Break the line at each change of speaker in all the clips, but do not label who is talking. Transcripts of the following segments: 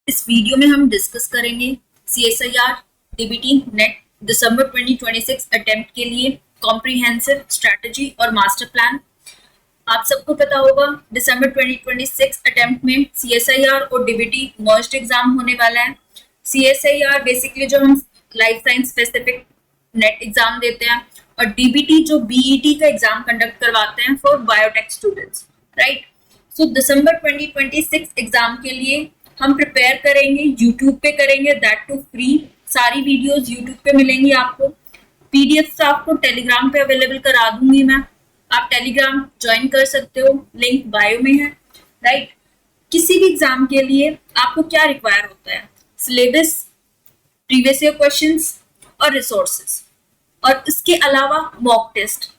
इस वीडियो में हम डिस्कस करेंगे CSIR DBT नेट दिसंबर 2026 अटेम्प्ट के लिए कॉम्प्रिहेंसिव स्ट्रेटजी और मास्टर प्लान। आप सबको पता होगा दिसंबर 2026 अटेम्प्ट में CSIR और DBT मर्ज्ड एग्जाम होने वाला है। CSIR बेसिकली जो हम life science specific net exam देते हैं और DBT जो BET का एग्जाम कंडक्ट करवाते हैं for biotech students, right. So December 2026 exam के लिए हम प्रिपेयर करेंगे, यूट्यूब पे करेंगे, दैट टू फ्री। सारी वीडियोस यूट्यूब पे मिलेंगी आपको। पीडीएफ आपको टेलीग्राम पे अवेलेबल करा दूंगी मैं, आप टेलीग्राम ज्वाइन कर सकते हो, लिंक बायो में है, राइट। किसी भी एग्जाम के लिए आपको क्या रिक्वायर होता है? सिलेबस, प्रीवियस ईयर क्वेश्चंस और रिसोर्सेज, और इसके अलावा mock test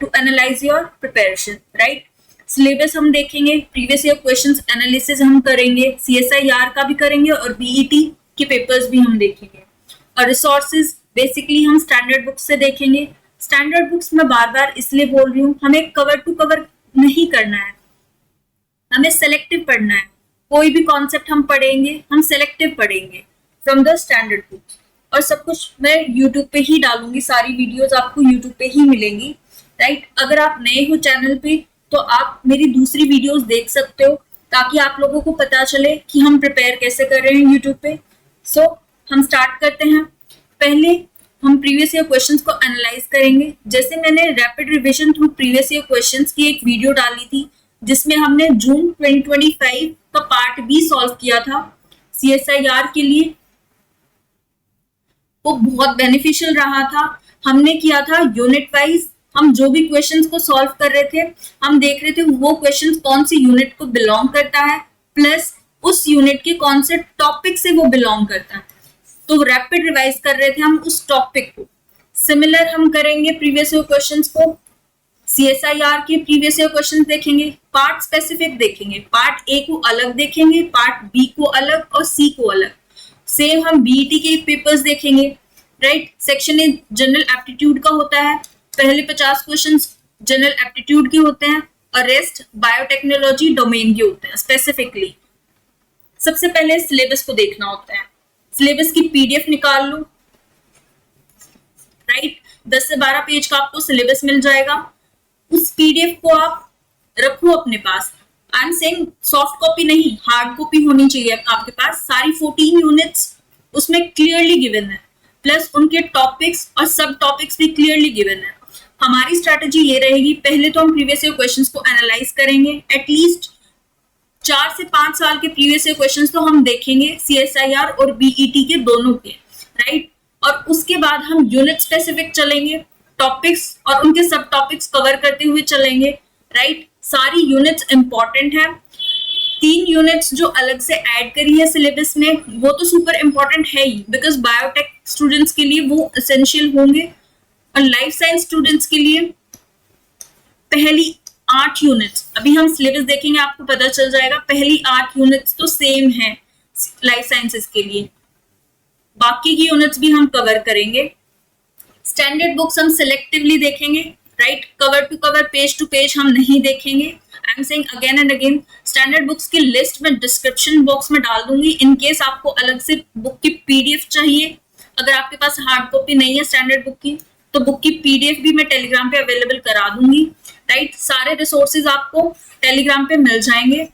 to analyze your preparation, right. Syllabus हम देखेंगे, प्रीवियस ईयर क्वेश्चंस एनालिसिस हम करेंगे, CSIR का भी करेंगे और BET के पेपर्स भी हम देखेंगे। और रिसोर्सेज बेसिकली हम स्टैंडर्ड बुक्स से देखेंगे। स्टैंडर्ड बुक्स में बार बार इसलिए बोल रही हूँ, हमें कवर टू कवर नहीं करना है, हमें सेलेक्टिव पढ़ना है। कोई भी कॉन्सेप्ट हम पढ़ेंगे, हम सेलेक्टिव पढ़ेंगे फ्रॉम द स्टैंडर्ड बुक। और सब कुछ मैं यूट्यूब पे ही डालूंगी, सारी वीडियोस आपको यूट्यूब पे ही मिलेंगी, राइट। अगर आप नए हो चैनल पे तो आप मेरी दूसरी वीडियोस देख सकते हो ताकि आप लोगों को पता चले कि हम प्रिपेयर कैसे कर रहे हैं यूट्यूब पे। सो हम स्टार्ट करते हैं। पहले हम प्रीवियस ईयर क्वेश्चंस को एनालाइज करेंगे। जैसे मैंने rapid revision through previous year questions की एक वीडियो डाली थी जिसमें हमने जून 2025 का पार्ट बी सॉल्व किया था CSIR के लिए, वो बहुत बेनिफिशियल रहा था। हमने किया था यूनिट वाइज, हम जो भी क्वेश्चंस को सॉल्व कर रहे थे हम देख रहे थे वो क्वेश्चंस कौन सी यूनिट को बिलोंग करता है, प्लस उस यूनिट के कौन से टॉपिक से वो बिलोंग करता है। तो रैपिड रिवाइज कर रहे थे हम उस टॉपिक को। सिमिलर हम करेंगे प्रीवियस ईयर क्वेश्चंस को। CSIR के प्रीवियस ईयर क्वेश्चंस देखेंगे, पार्ट स्पेसिफिक देखेंगे, पार्ट ए को अलग देखेंगे, पार्ट बी को अलग और सी को अलग। सेम हम BET के पेपर्स देखेंगे, right. Section a general aptitude का होता है, पहले 50 क्वेश्चंस जनरल एप्टीट्यूड के होते हैं और रेस्ट बायोटेक्नोलॉजी डोमेन के होते हैं स्पेसिफिकली। सबसे पहले सिलेबस को देखना होता है। सिलेबस की PDF निकाल लो, राइट। 10 से 12 पेज का आपको सिलेबस मिल जाएगा। उस PDF को आप रखो अपने पास। I am saying soft copy नहीं, हार्ड कॉपी होनी चाहिए आपके पास। सारी 14 यूनिट्स उसमें क्लियरली गिवन है, प्लस उनके टॉपिक्स और सब टॉपिक्स भी क्लियरली गिवन है। हमारी स्ट्रैटेजी ये रहेगी, पहले तो हम प्रीवियस ईयर क्वेश्चंस को एनालाइज करेंगे। एटलीस्ट 4 से 5 साल के प्रीवियस ईयर क्वेश्चंस तो हम देखेंगे CSIR और BET के दोनों के, राइट। और उसके बाद हम यूनिट स्पेसिफिक चलेंगे, टॉपिक्स और उनके सब टॉपिक्स कवर करते हुए चलेंगे, राइट। सारी यूनिट्स इंपॉर्टेंट है। 3 यूनिट्स जो अलग से ऐड करी है सिलेबस में वो तो सुपर इंपॉर्टेंट है ही, बिकॉज बायोटेक स्टूडेंट्स के लिए वो एसेंशियल होंगे। और लाइफ साइंस स्टूडेंट्स के लिए पहली 8 यूनिट्स, अभी हम सिलेबस देखेंगे आपको पता चल जाएगा, पहली 8 यूनिट्स तो सेम है लाइफ साइंसेस के लिए, बाकी की यूनिट्स भी हम कवर करेंगे। स्टैंडर्ड बुक्स हम सिलेक्टिवली देखेंगे, right. Cover to cover, page to page हम नहीं देखेंगे। I am saying again and again, standard books की लिस्ट में डिस्क्रिप्शन बॉक्स में डाल दूंगी इन केस आपको अलग से बुक की PDF चाहिए। अगर आपके पास हार्ड कॉपी नहीं है स्टैंडर्ड बुक की तो बुक की PDF भी मैं टेलीग्राम पे अवेलेबल करा दूंगी, राइट। सारे रिसोर्सेज आपको टेलीग्राम पे मिल जाएंगे,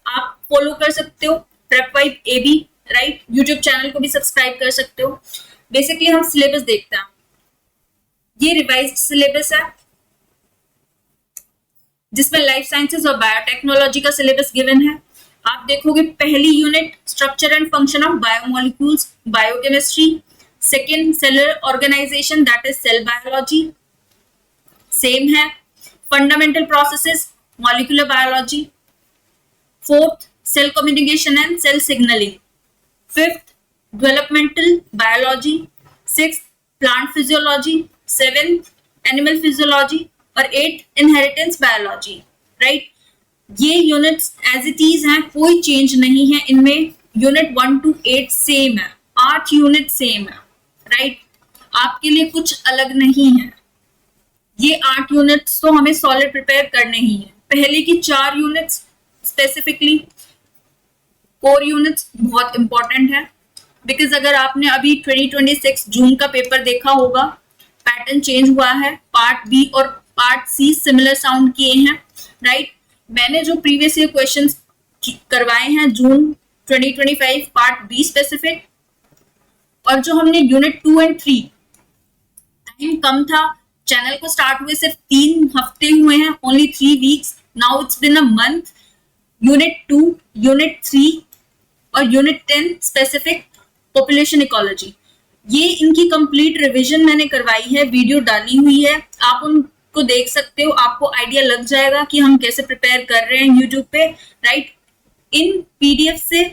आप फॉलो कर सकते हो। प्रेपवाइब AB, राइट। यूट्यूब चैनल को भी सब्सक्राइब कर सकते हो। बेसिकली हम सिलेबस देखते हैं, ये रिवाइज्ड सिलेबस है जिसमें लाइफ साइंसेस और बायोटेक्नोलॉजी का सिलेबस गिवन है। आप देखोगे पहली unit structure and function of biomolecules, biochemistry. Second cellular organisation, that is cell biology, same है। Fundamental processes, molecular biology. Fourth cell communication and cell signalling. Fifth developmental biology. Sixth plant physiology. Seventh animal physiology और 8 inheritance biology, right. ये units as it is हैं, कोई change नहीं है इनमें। Unit 1 to 8 same है, 8 unit same है, right. आपके लिए कुछ अलग नहीं है। ये 8 यूनिट्स तो हमें सॉलिड प्रिपेयर करने ही है। पहले की 4 यूनिट्स स्पेसिफिकली कोर यूनिट्स बहुत इंपॉर्टेंट है, बिकॉज अगर आपने अभी 2026 जून का पेपर देखा होगा, पैटर्न चेंज हुआ है, पार्ट बी और पार्ट सी सिमिलर साउंड किए हैं, राइट। मैंने जो प्रीवियस ईयर क्वेश्चंस करवाए हैं जून 2025 पार्ट बी स्पेसिफिक, और जो हमने यूनिट 2 एंड 3, टाइम कम था, चैनल को स्टार्ट हुए सिर्फ 3 हफ्ते हुए हैं, only 3 weeks, now it's been a month. Unit 2, unit 3 और यूनिट 10 स्पेसिफिक पॉपुलेशन इकोलॉजी, ये इनकी कंप्लीट रिवीजन मैंने करवाई है, वीडियो डाली हुई है, आप उनको देख सकते हो, आपको आइडिया लग जाएगा कि हम कैसे प्रिपेयर कर रहे हैं यूट्यूब पे, राइट। इन पीडीएफ से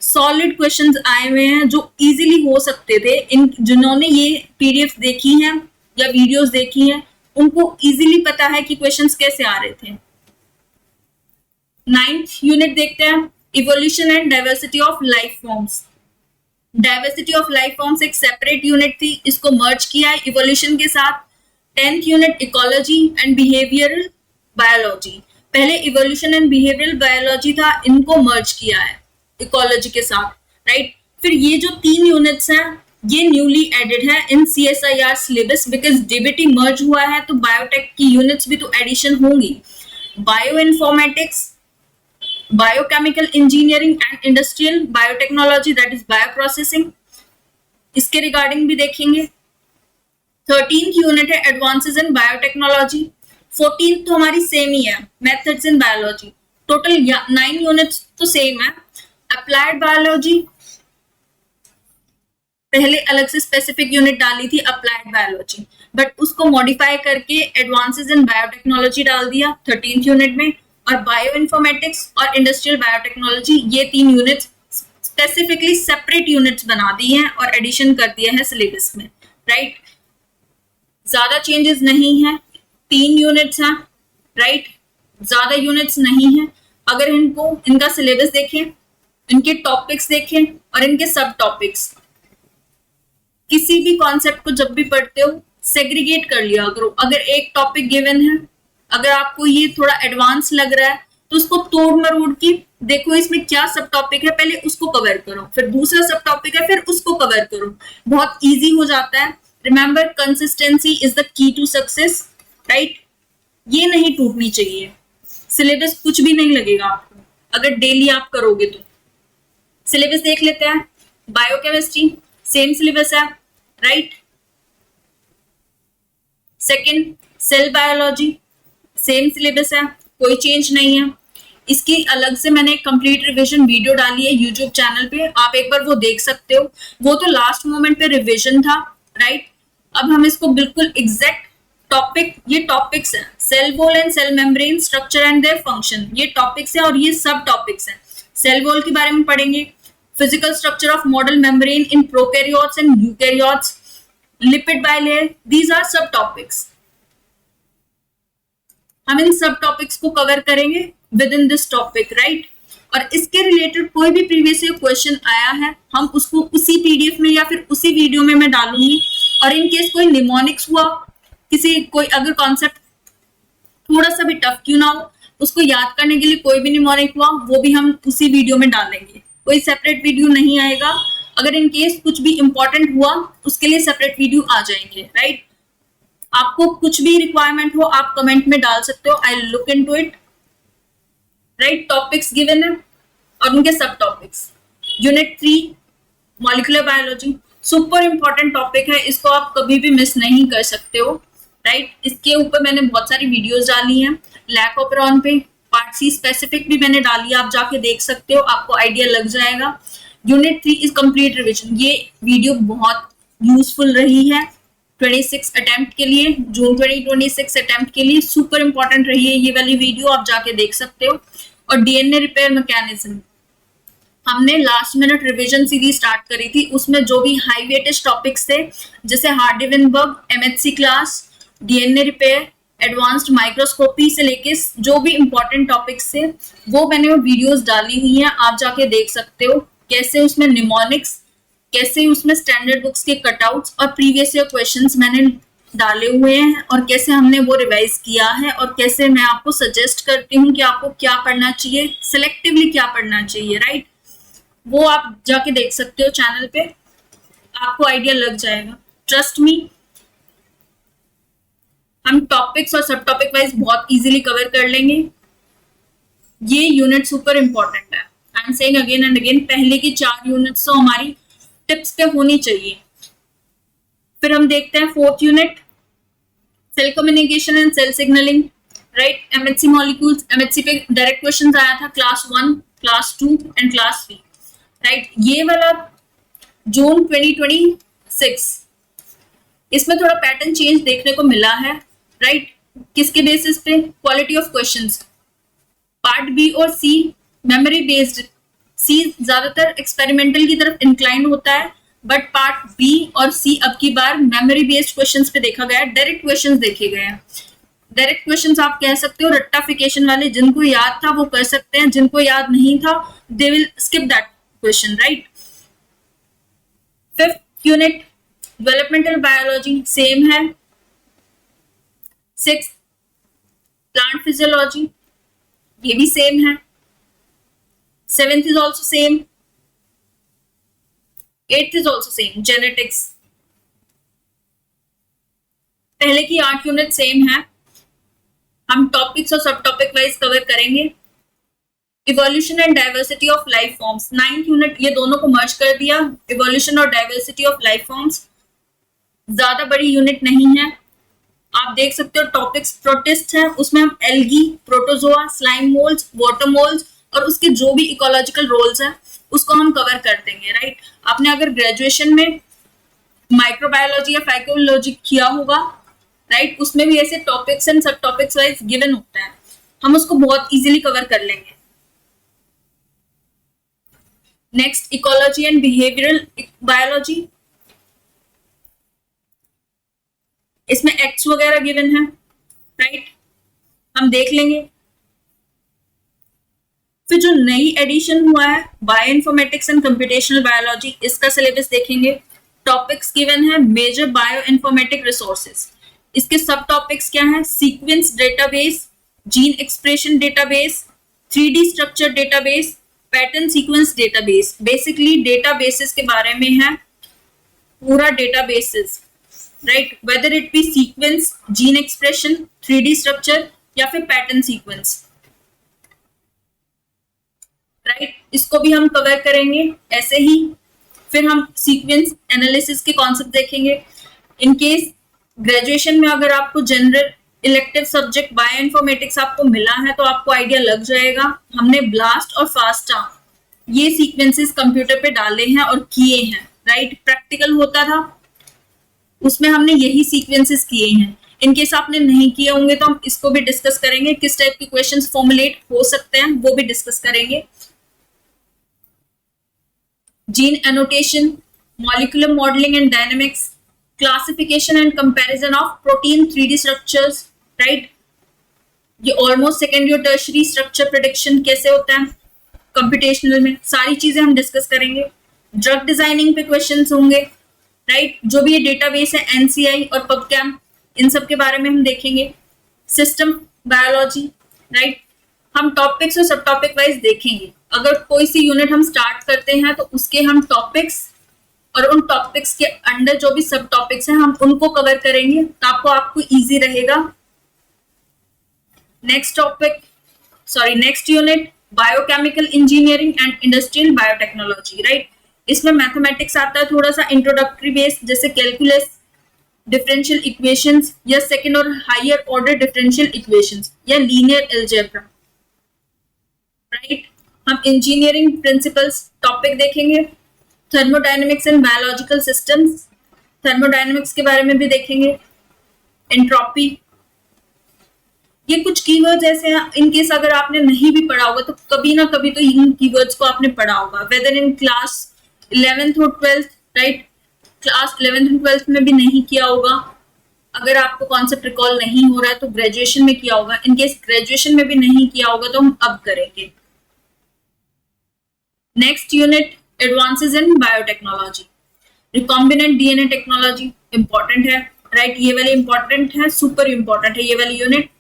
सॉलिड क्वेश्चंस आए हुए हैं जो इजीली हो सकते थे। इन जिन्होंने ये पीडीएफ देखी हैं या वीडियोस देखी हैं, उनको इजीली पता है कि क्वेश्चंस कैसे आ रहे थे। 9th यूनिट देखते हैं, evolution and diversity of life forms. Diversity of life forms एक सेपरेट यूनिट थी, इसको मर्ज किया है इवोल्यूशन के साथ। 10th unit ecology and behavioural biology, पहले इवोल्यूशन एंड बिहेवियरल बायोलॉजी था, इनको मर्ज किया है इकोलॉजी के साथ, राइट। फिर ये जो 3 यूनिट्स हैं ये न्यूली एडेड है इन CSIR सिलेबस, बिकॉज डीबीटी मर्ज हुआ है तो बायोटेक की यूनिट्स भी तो एडिशन होंगी। Bio informatics, biochemical engineering and industrial biotechnology, that is bio processing, इसके रिगार्डिंग भी देखेंगे। 13th यूनिट है एडवांसेस इन बायोटेक्नोलॉजी। 14th तो हमारी सेम ही है, methods in biology. Total 9 units तो सेम है। अप्लाइड बायोलॉजी, पहले अलग से स्पेसिफिक यूनिट डाली थी अप्लाइड बायोलॉजी, बट उसको मॉडिफाई करके एडवांसेस इन बायोटेक्नोलॉजी डाल दिया 13th यूनिट में। और बायो इन्फॉर्मेटिक्स और इंडस्ट्रियल बायोटेक्नोलॉजी, ये 3 यूनिट्स स्पेसिफिकली सेपरेट यूनिट्स बना दी हैं और एडिशन कर दिया है सिलेबस में, राइट। ज्यादा चेंजेस नहीं है, 3 यूनिट्स हैं, राइट, ज्यादा यूनिट्स नहीं है। अगर इनका सिलेबस देखें, इनके टॉपिक्स देखें और इनके सब टॉपिक्स, किसी भी कॉन्सेप्ट को जब भी पढ़ते हो सेग्रीगेट कर लिया करो। अगर एक टॉपिक गिवन है, अगर आपको ये थोड़ा एडवांस लग रहा है तो उसको तोड़ मरोड़ के देखो इसमें क्या सब टॉपिक है, पहले उसको कवर करो, फिर दूसरा सब टॉपिक है, फिर उसको कवर करो, बहुत इजी हो जाता है। Remember, consistency is the key to success, right. ये नहीं टूटनी चाहिए, सिलेबस कुछ भी नहीं लगेगा आपको अगर डेली आप करोगे तो। सिलेबस देख लेते हैं। बायोकेमिस्ट्री सेम सिलेबस है, right. Second, cell biology same syllabus है, कोई चेंज नहीं है। इसकी अलग से मैंने एक कंप्लीट रिवीजन वीडियो डाली है यूट्यूब चैनल पे, आप एक बार वो देख सकते हो। वो तो लास्ट मोमेंट पे रिवीजन था, राइट। अब हम इसको बिल्कुल एग्जैक्ट टॉपिक, ये टॉपिक्स हैं, cell wall and cell membrane structure and their function, ये टॉपिक्स हैं और ये सब टॉपिक्स हैं। सेल वॉल के बारे में पढ़ेंगे, physical structure of model membrane in prokaryotes and eukaryotes, lipid bilayer, these are सब टॉपिक्स। हम इन सब टॉपिक्स को कवर करेंगे within this topic, right. और इसके रिलेटेड कोई भी प्रीवियस ईयर क्वेश्चन आया है, हम उसको उसी पीडीएफ में या फिर उसी वीडियो में मैं डालूंगी। और इन केस कोई निमोनिक्स हुआ, कोई अगर कॉन्सेप्ट थोड़ा सा भी टफ क्यों ना हो, उसको याद करने के लिए कोई भी निमोनिक हुआ, वो भी हम उसी वीडियो में डालेंगे, कोई सेपरेट वीडियो नहीं आएगा। अगर इन केस कुछ भी इंपॉर्टेंट हुआ, उसके लिए सेपरेट वीडियो आ जाएंगे, राइट। आपको कुछ भी रिक्वायरमेंट हो आप कमेंट में डाल सकते हो, I look into it, right. Topics given है और उनके सब topics. Unit 3 molecular biology, super important topic है, इसको आप कभी भी मिस नहीं कर सकते हो, राइट। इसके ऊपर मैंने बहुत सारी वीडियोस डाली हैं। लैक ऑफ रॉन पे पार्ट सी स्पेसिफिक भी मैंने डाली है, आप जाके देख सकते हो, आपको आइडिया लग जाएगा। यूनिट 3 इज कंप्लीट रिविजन, ये वीडियो बहुत यूजफुल रही है 26 अटेम्प्ट के लिए, जून 2026 अटेम्प्ट के लिए सुपर इंपॉर्टेंट रही है ये वाली वीडियो, आप जाके देख सकते हो। और डीएनए रिपेयर मैकेनिज्म, हमने last minute revision series start करी थी, उसमें जो भी हाई वेटेज टॉपिक्स थे जैसे Hardy-Weinberg, MHC class, DNA repair, advanced microscopy से लेके जो भी इंपॉर्टेंट टॉपिक्स थे वो मैंने वीडियोस डाली हुई हैं, आप जाके देख सकते हो। कैसे उसमें निमोनिक्स, कैसे उसमें स्टैंडर्ड बुक्स के कटआउट्स और प्रीवियस ईयर क्वेश्चंस मैंने डाले हुए हैं और कैसे हमने वो रिवाइज किया है और कैसे मैं आपको सजेस्ट करती हूँ कि आपको क्या पढ़ना चाहिए, सिलेक्टिवली क्या पढ़ना चाहिए, राइट। वो आप जाके देख सकते हो चैनल पे, आपको आइडिया लग जाएगा, ट्रस्ट मी। हम टॉपिक्स और सब टॉपिक वाइज बहुत इजीली कवर कर लेंगे। ये यूनिट सुपर इंपॉर्टेंट है, आई am saying again and again, पहले की 4 यूनिट्स तो हमारी टिप्स पे होनी चाहिए। फिर हम देखते हैं 4th unit, cell communication and cell signaling, right. MHC molecules, MHC पे डायरेक्ट क्वेश्चन आया था class 1, class 2 and class 3, right. ये वाला जून 2026, इसमें थोड़ा पैटर्न चेंज देखने को मिला है, राइट। किसके बेसिस पे? Quality of questions. Part B और सी मेमोरी बेस्ड, सी ज्यादातर एक्सपेरिमेंटल की तरफ इंक्लाइन होता है, बट पार्ट बी और सी अब की बार मेमोरी बेस्ड क्वेश्चंस पे देखा गया है, डायरेक्ट क्वेश्चंस देखे गए हैं। डायरेक्ट क्वेश्चंस आप कह सकते हो रट्टाफिकेशन वाले, जिनको याद था वो कर सकते हैं, जिनको याद नहीं था they will skip that question, right. 5th unit developmental biology same है। 6th प्लांट फिजियोलॉजी, ये भी सेम है। 7th is also same. 8th is also same, genetics. पहले की 8 यूनिट सेम है। हम टॉपिक्स और सब टॉपिक वाइज कवर करेंगे। Evolution and diversity of life forms, 9th unit, ये दोनों को मर्ज कर दिया, इवोल्यूशन और डाइवर्सिटी ऑफ लाइफ फॉर्म्स। ज्यादा बड़ी यूनिट नहीं है, आप देख सकते हो। टॉपिक्स प्रोटिस्ट है, उसमें हम algae, protozoa, slime moles, water moles और उसके जो भी इकोलॉजिकल रोल्स हैं उसको हम कवर कर देंगे, राइट। आपने अगर ग्रेजुएशन में माइक्रोबायोलॉजी या फाइकोलॉजी किया होगा, राइट, उसमें भी ऐसे टॉपिक्स एंड सब टॉपिक्स वाइज गिवन होता है, हम उसको बहुत इजीली कवर कर लेंगे। Next, ecology and behavioural biology, इसमें एक्ट्स वगैरह गिवन है, राइट, हम देख लेंगे। फिर जो नई एडिशन हुआ है bio informatics and computational biology, इसका सिलेबस देखेंगे। टॉपिक्स गिवन है मेजर बायो इन्फॉर्मेटिक रिसोर्सेज, इसके सब टॉपिक्स क्या है? Sequence database, gene expression database, 3D structure database, pattern sequence database. Basically databases के बारे में है, पूरा databases, right, whether it be sequence, gene expression, 3D structure या फिर पैटर्न सीक्वेंस, राइट, इसको भी हम कवर करेंगे ऐसे ही। फिर हम सीक्वेंस एनालिसिस के कॉन्सेप्ट देखेंगे। इन केस ग्रेजुएशन में अगर आपको general elective subject bio informatics आपको मिला है तो आपको आइडिया लग जाएगा, हमने ब्लास्ट और फास्टा ये सीक्वेंसेस कंप्यूटर पे डाले हैं और किए हैं, राइट। प्रैक्टिकल होता था उसमें हमने यही सीक्वेंसेस किए हैं। इन केस आपने नहीं किए होंगे तो हम इसको भी डिस्कस करेंगे, किस टाइप के क्वेश्चंस फॉर्मुलेट हो सकते हैं वो भी डिस्कस करेंगे। Gene annotation, molecular modelling and dynamics, classification and comparison of protein 3D structures, right. ये ऑलमोस्ट सेकेंडरी और टर्शरी स्ट्रक्चर प्रेडिक्शन कैसे होता है कंप्यूटेशनल में, सारी चीजें हम डिस्कस करेंगे। ड्रग डिजाइनिंग पे क्वेश्चंस होंगे, राइट। जो भी ये डेटाबेस है NCI और PubChem, इन सब के बारे में हम देखेंगे। सिस्टम बायोलॉजी, राइट, हम टॉपिक्स और सब टॉपिक वाइज देखेंगे। अगर कोई सी यूनिट हम स्टार्ट करते हैं तो उसके हम टॉपिक्स और उन टॉपिक्स के अंडर जो भी सब टॉपिक्स हैं हम उनको कवर करेंगे, तो आपको इजी रहेगा। Next unit biochemical engineering and industrial biotechnology, right. इसमें मैथमेटिक्स आता है, थोड़ा सा इंट्रोडक्टरी बेस, जैसे कैलकुलस, डिफरेंशियल इक्वेशंस या सेकंड और हायर ऑर्डर डिफरेंशियल इक्वेशंस या लीनियर अलजेब्रा, राइट। हम इंजीनियरिंग प्रिंसिपल्स टॉपिक देखेंगे। Thermodynamics and biological systems, thermodynamics के बारे में भी देखेंगे। एंट्रोपी, ये कुछ कीवर्ड्स ऐसे हैं, इन केस अगर आपने नहीं भी पढ़ा होगा तो कभी ना कभी तो इन कीवर्ड्स को आपने पढ़ा होगा, वेदर इन क्लास 11th और 12th, राइट। क्लास 11th और 12th में भी नहीं किया होगा, अगर आपको कॉन्सेप्ट रिकॉल नहीं हो रहा है तो ग्रेजुएशन में किया होगा। इन केस ग्रेजुएशन में भी नहीं किया होगा तो हम अब करेंगे। Next unit advances in biotechnology, recombinant DNA technology important है, राइट। ये वाली इंपॉर्टेंट है, सुपर इंपॉर्टेंट है ये वाली यूनिट।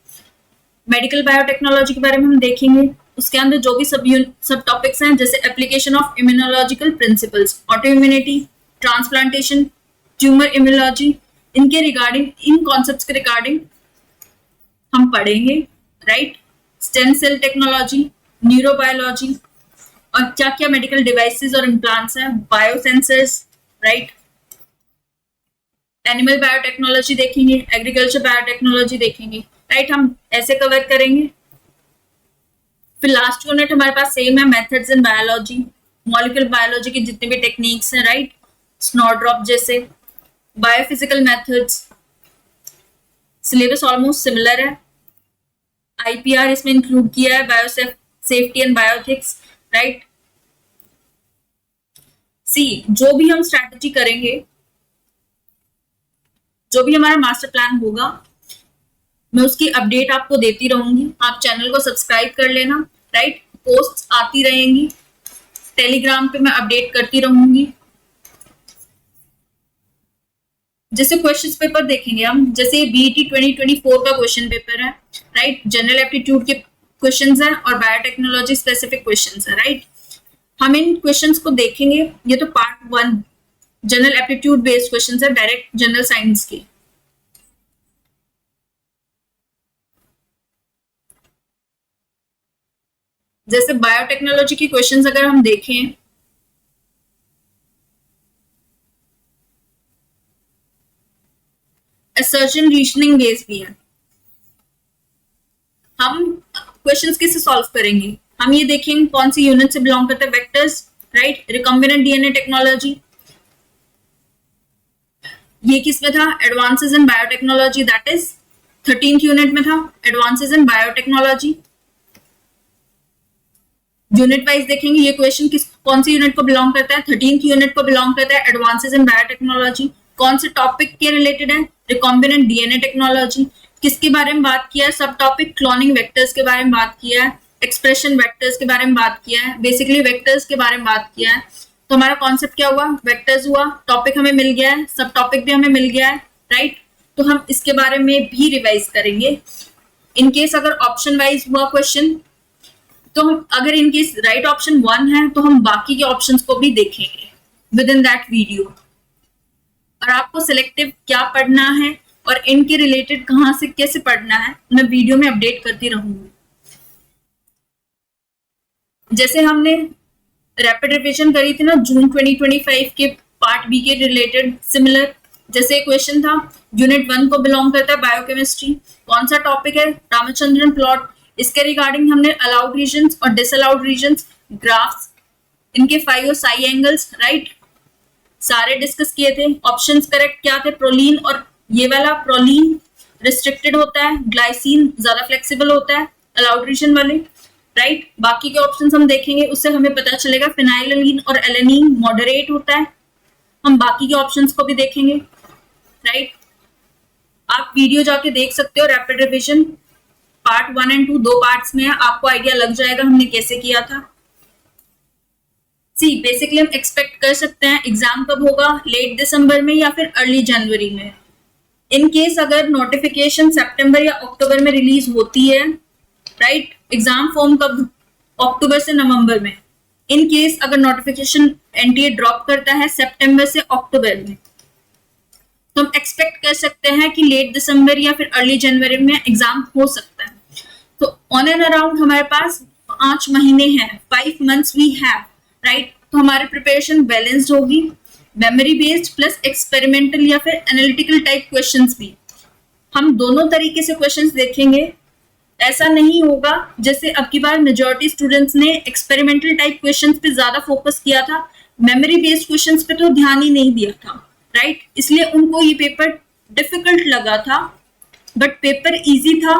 मेडिकल बायोटेक्नोलॉजी के बारे में हम देखेंगे। उसके अंदर जो भी सब टॉपिक्स हैं, जैसे application of immunological principles, autoimmunity, transplantation, tumor immunology, इनके रिगार्डिंग, इन कॉन्सेप्ट्स के रिगार्डिंग हम पढ़ेंगे, right. Stem cell technology, neurobiology, और क्या क्या मेडिकल डिवाइसेस और इम्प्लांट्स हैं, बायोसेंसर्स, राइट। एनिमल बायोटेक्नोलॉजी देखेंगे, एग्रीकल्चर बायोटेक्नोलॉजी देखेंगे, राइट। हम ऐसे कवर करेंगे। फिर लास्ट यूनिट हमारे पास सेम है, methods in biology, molecular biology की जितने भी टेक्निक्स हैं, राइट, स्नोड्रॉप जैसे, biophysical methods, syllabus almost similar है। आईपीआर इसमें इंक्लूड किया है, biosafety and bioethics, right. See, जो भी हम स्ट्रैटेजी करेंगे, जो भी हमारा मास्टर प्लान होगा, मैं उसकी अपडेट आपको देती रहूंगी। आप चैनल को सब्सक्राइब कर लेना, राइट। पोस्ट आती रहेंगी, टेलीग्राम पे मैं अपडेट करती रहूंगी। जैसे क्वेश्चन पेपर देखेंगे हम, जैसे बीईटी 2024 का क्वेश्चन पेपर है, राइट। जनरल एप्टीट्यूड के क्वेश्चंस हैं और बायोटेक्नोलॉजी स्पेसिफिक क्वेश्चंस हैं, राइट। हम इन क्वेश्चंस को देखेंगे। ये तो part 1 general aptitude based questions है, डायरेक्ट जनरल साइंस के। जैसे बायोटेक्नोलॉजी की क्वेश्चंस अगर हम देखें, असर्शन रीजनिंग बेस्ड भी है। हम क्वेश्चंस कैसे सॉल्व करेंगे, हम ये देखेंगे कौन सी यूनिट से बिलोंग करता है, vectors, right. Recombinant DNA technology, ये किस में था, advances in biotechnology, that is 13th unit में था, advances in biotechnology. Unit wise देखेंगे ये क्वेश्चन कौन सी यूनिट को बिलोंग करता है, 13th यूनिट को बिलोंग करता है, एडवांसेस इन बायोटेक्नोलॉजी। कौन से टॉपिक के रिलेटेड है, रिकॉम्बिनेंट डीएनए टेक्नोलॉजी। किसके बारे में बात किया है, सब टॉपिक क्लोनिंग वेक्टर्स के बारे में बात किया है, एक्सप्रेशन वेक्टर्स के बारे में बात किया है, बेसिकली वेक्टर्स के बारे में बात किया है। तो हमारा कॉन्सेप्ट क्या हुआ, वेक्टर्स हुआ, टॉपिक हमें मिल गया है, सब टॉपिक भी हमें मिल गया है, राइट। तो हम इसके बारे में भी रिवाइज करेंगे। इनकेस अगर ऑप्शन वाइज हुआ क्वेश्चन, तो हम अगर इनकेस राइट ऑप्शन 1 है, तो हम बाकी के ऑप्शंस को भी देखेंगे विद इन दैट वीडियो। और आपको सिलेक्टिव क्या पढ़ना है और इनके रिलेटेड कहां से कैसे पढ़ना है, मैं वीडियो में अपडेट करती रहूंगी। जैसे हमने रैपिड रिवीजन करी थी ना जून 2025 के पार्ट बी के रिलेटेड, सिमिलर जैसे क्वेश्चन था, यूनिट 1 को बिलोंग करता है बायोकेमिस्ट्री। कौन सा टॉपिक है, रामचंद्रन प्लॉट। इसके रिगार्डिंग हमने अलाउड रीजन्स और डिसअलाउड रीजन्स, ग्राफ्स, इनके फाई और साई एंगल्स, राइट, सारे डिस्कस किए थे। ऑप्शंस करेक्ट क्या थे, प्रोलीन, और ये वाला प्रोलीन रिस्ट्रिक्टेड होता है, ग्लाइसिन ज्यादा फ्लेक्सिबल होता है, अलाउड रीजन वाले, राइट। बाकी के ऑप्शंस हम देखेंगे, उससे हमें पता चलेगा फिनाइललीन और एलेनिन मॉडरेट होता है। हम बाकी के ऑप्शंस को भी देखेंगे, राइट। आप वीडियो जाके देख सकते हो, रैपिड रिवीजन पार्ट 1 और 2 दो पार्ट्स में है, आपको आइडिया लग जाएगा हमने कैसे किया था। सी, बेसिकली हम एक्सपेक्ट कर सकते हैं एग्जाम कब होगा, लेट दिसंबर में या फिर अर्ली जनवरी में। इन केस अगर नोटिफिकेशन सितंबर या अक्टूबर में रिलीज होती है, राइट, एग्जाम फॉर्म कब, अक्टूबर से नवंबर में। इन केस अगर नोटिफिकेशन एनटीए ड्रॉप करता है सितंबर से अक्टूबर में, तो हम एक्सपेक्ट कर सकते हैं कि लेट दिसंबर या फिर अर्ली जनवरी में एग्जाम हो सकता है। तो ऑन एंड अराउंड हमारे पास 5 महीने हैं, 5 months वी हैव, राइट। तो हमारी प्रिपरेशन बैलेंस्ड होगी, मेमोरी बेस्ड प्लस एक्सपेरिमेंटल या फिर एनालिटिकल टाइप क्वेश्चंस भी। हम दोनों तरीके से क्वेश्चंस देखेंगे। ऐसा नहीं होगा जैसे अब की बार मेजॉरिटी स्टूडेंट्स ने एक्सपेरिमेंटल टाइप क्वेश्चंस पे ज्यादा फोकस किया था, मेमोरी बेस्ड क्वेश्चंस पे तो ध्यान ही नहीं दिया था, राइट। इसलिए उनको ये पेपर डिफिकल्ट लगा था, बट पेपर इजी था,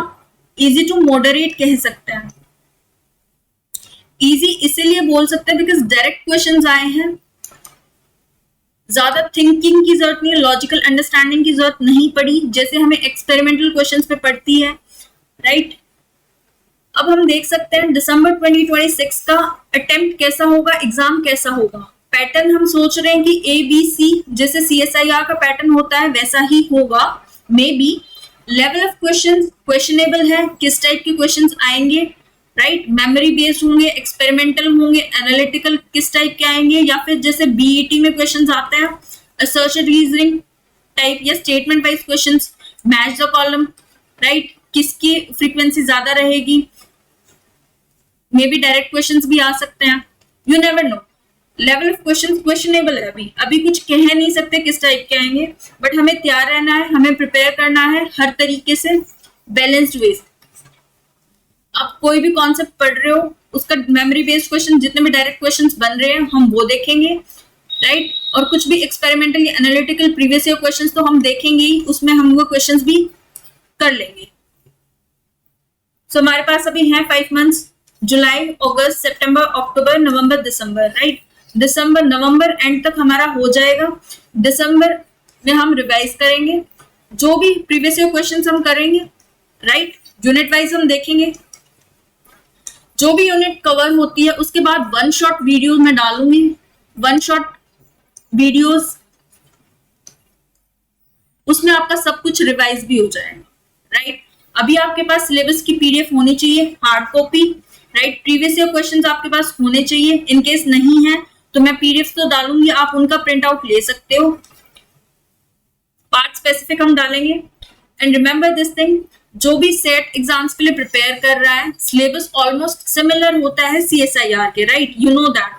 इजी टू मॉडरेट कह सकते हैं। इजी इसीलिए बोल सकते हैं बिकॉज डायरेक्ट क्वेश्चंस आए हैं, ज्यादा थिंकिंग की जरूरत नहीं है, लॉजिकल अंडरस्टैंडिंग की जरूरत नहीं पड़ी जैसे हमें एक्सपेरिमेंटल क्वेश्चंस पे पड़ती है, राइट। अब हम देख सकते हैं दिसंबर 2026 का अटेम्प्ट कैसा होगा, एग्जाम कैसा होगा। पैटर्न हम सोच रहे हैं कि ABC जैसे CSIR का पैटर्न होता है वैसा ही होगा, may be. Level of questions questionable है, किस टाइप के क्वेश्चंस आएंगे, राइट। मेमोरी बेस्ड होंगे, एक्सपेरिमेंटल होंगे, एनालिटिकल किस टाइप के आएंगे, या फिर जैसे बीईटी में क्वेश्चंस आते हैं असर्शन रीजनिंग टाइप या statement wise questions, match the column, right, किसकी फ्रीक्वेंसी ज्यादा रहेगी, मे बी डायरेक्ट क्वेश्चंस भी आ सकते हैं, you never know. Level of questions questionable है, अभी कुछ कह नहीं सकते किस टाइप के आएंगे, बट हमें तैयार रहना है, हमें प्रिपेयर करना है हर तरीके से बैलेंस्ड वे। आप कोई भी कॉन्सेप्ट पढ़ रहे हो, उसका मेमोरी बेस्ड क्वेश्चन जितने भी डायरेक्ट क्वेश्चंस बन रहे हैं हम वो देखेंगे, राइट। और कुछ भी एक्सपेरिमेंटल या एनालिटिकल प्रीवियस ईयर क्वेश्चंस तो हम देखेंगे ही, उसमें हम वो क्वेश्चंस भी कर लेंगे। सो हमारे पास अभी है 5 months, July, August, September, October, November, December, right. December November and तक हमारा हो जाएगा। दिसंबर में हम रिवाइज करेंगे जो भी प्रीवियस ईयर क्वेश्चंस हम करेंगे, राइट। यूनिट वाइज हम देखेंगे, जो भी यूनिट कवर होती है उसके बाद वन शॉट वीडियो मैं डालूंगी, वन शॉट वीडियोस, उसमें आपका सब कुछ रिवाइज भी हो जाएगा, राइट। अभी आपके पास सिलेबस की पीडीएफ होनी चाहिए, hard copy, right. Previous year questions आपके पास होने चाहिए, इनकेस नहीं है तो मैं पीडीएफ तो डालूंगी, आप उनका प्रिंट आउट ले सकते हो, पार्ट स्पेसिफिक हम डालेंगे। एंड रिमेंबर दिस थिंग, जो भी सेट एग्जाम्स के लिए प्रिपेयर कर रहा है, सिलेबस ऑलमोस्ट सिमिलर होता है सीएसआईआर के, right, you know that.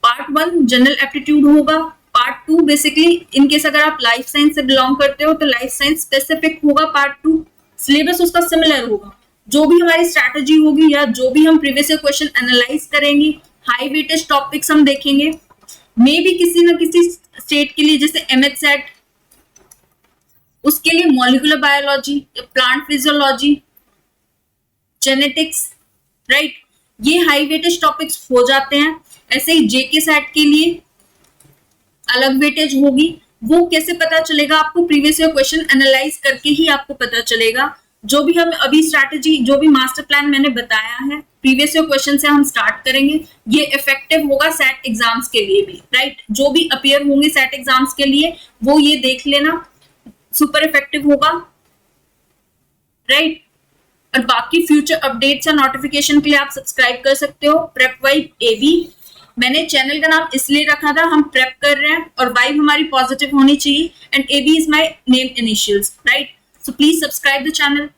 Part 1 general aptitude होगा, पार्ट 2 बेसिकली इनकेस अगर आप लाइफ साइंस से बिलोंग करते हो तो लाइफ साइंस स्पेसिफिक होगा पार्ट 2, सिलेबस उसका सिमिलर होगा। जो भी हमारी स्ट्रैटेजी होगी या जो भी हम प्रीवियस ईयर क्वेश्चन एनालाइज करेंगे, हाई वेटेज टॉपिक्स हम देखेंगे, मे भी किसी न किसी स्टेट के लिए जैसे एमएच सेट, उसके लिए molecular biology, plant physiology, genetics, right, ये हाई वेटेज टॉपिक्स हो जाते हैं। ऐसे ही जेके सेट के लिए अलग वेटेज होगी, वो कैसे पता चलेगा आपको, प्रीवियस ईयर क्वेश्चन एनालाइज करके ही आपको पता चलेगा। जो भी हम अभी स्ट्रैटेजी, जो भी मास्टर प्लान मैंने बताया है, प्रीवियस ईयर क्वेश्चन से हम स्टार्ट करेंगे, ये इफेक्टिव होगा सेट एग्जाम्स के लिए भी, राइट। जो भी अपीयर होंगे सेट एग्जाम्स के लिए वो ये देख लेना, सुपर इफेक्टिव होगा, राइट। और बाकी फ्यूचर अपडेट्स या नोटिफिकेशन के लिए आप सब्सक्राइब कर सकते हो प्रेप वाइब एबी। मैंने चैनल का नाम इसलिए रखा था, हम प्रेप कर रहे हैं और वाइब हमारी पॉजिटिव होनी चाहिए, and AB is my name initials, right. So please subscribe the channel.